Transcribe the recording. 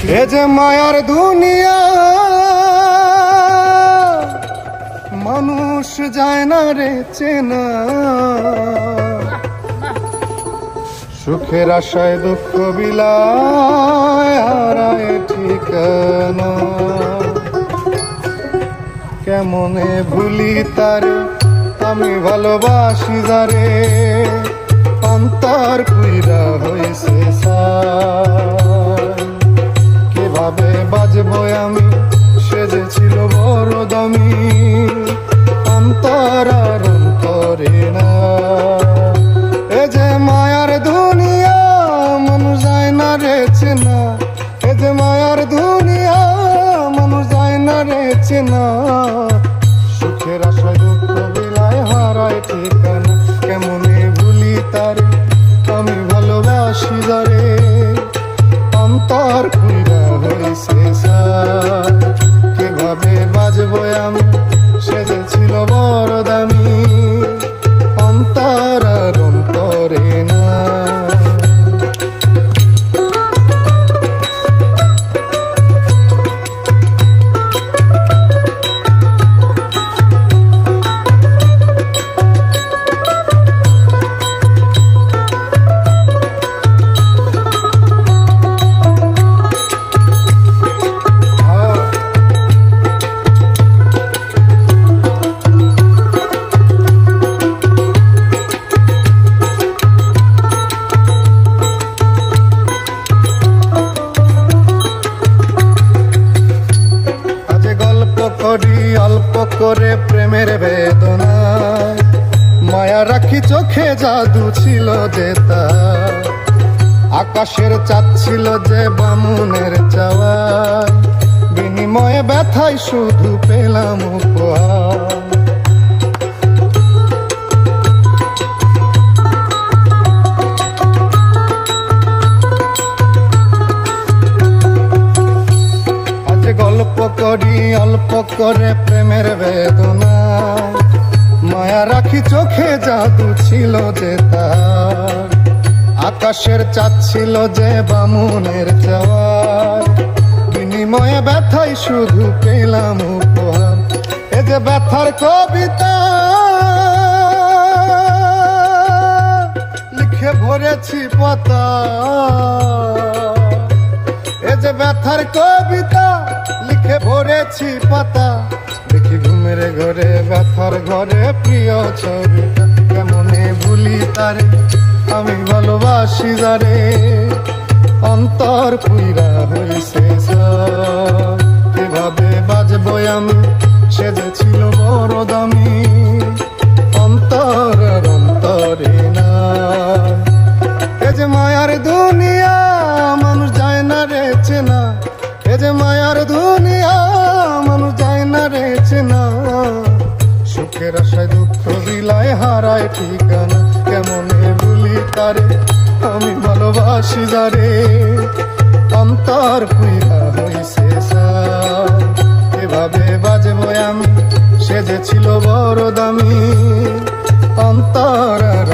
এ যে মায়ার দুনিয়া, মানুষ যায় না রে চেনা, সুখের আশায় দুঃখ বিলায় হারায় ঠিকানা। কেমনে ভুলি তারে আমি ভালোবাসি যারে, অন্তর পুইরা হইছে ছাই। কিভাবে বাজবো আমি, সে যে ছিল বড় দামি, অন্তর আর অন্তরে না। এ যে মায়ার দুনিয়া, মানুষ যায় না রে চেনা। এ যে মায়ার দুনিয়া, মানুষ যায় না রে চেনা, সুখের আশায় দুঃখ বিলায় হারায় ঠিকানা। কেমনে ভুলি তারে আমি ভালোবাসি যারে, অন্তর পুইরা হইছে ছাই। কিভাবে বাজবো আমি, সে যে ছিল বড় দামি, অন্তর আর অন্তরে না। করি অল্প করে প্রেমের বেদনা, মায়া রাখি চোখে জাদু ছিল যে তার, আকাশের চাঁদ ছিল যে বামুনের চাওয়া, বিনিময়ে ব্যথায় শুধু পেলাম উপহার। গল্প করি অল্প করে প্রেমের বেদনা, মায়া রাখি চোখে জাদু ছিল যে তার, আকাশের চাঁদ ছিল যে বামুনের চাওয়ার, বিনিময়ে ব্যথায় শুধু পেলাম উপহার। এ যে ব্যথার কবিতা লিখে ভরেছি পাতা, এ যে ব্যথার কবিতা লিখে ভরেছি পাতা, দেখি ঘুমের ঘরে ব্যথার ঘরে প্রিয় ছবিটা। কেমনে ভুলি তারে আমি ভালোবাসি যারে, অন্তর পুইরা হইছে ছাই। কিভাবে বাজবো আমি, সে যে ছিল বড় দামি, অন্তর আর অন্তরে না। এ যে মায়ার দুনিয়া, মানুষ যায় না রে চেনা। এ যে মায়ার দুনিয়া, মানুষ যায় না রে চেনা, সুখের আশায় দুঃখ বিলায় হারায় ঠিকানা। কেমনে ভুলি তারে আমি ভালোবাসি যারে, অন্তর পুইরা হইছে ছাই। এভাবে বাজবো আমি, সে যে ছিল বড় দামি, অন্তর আর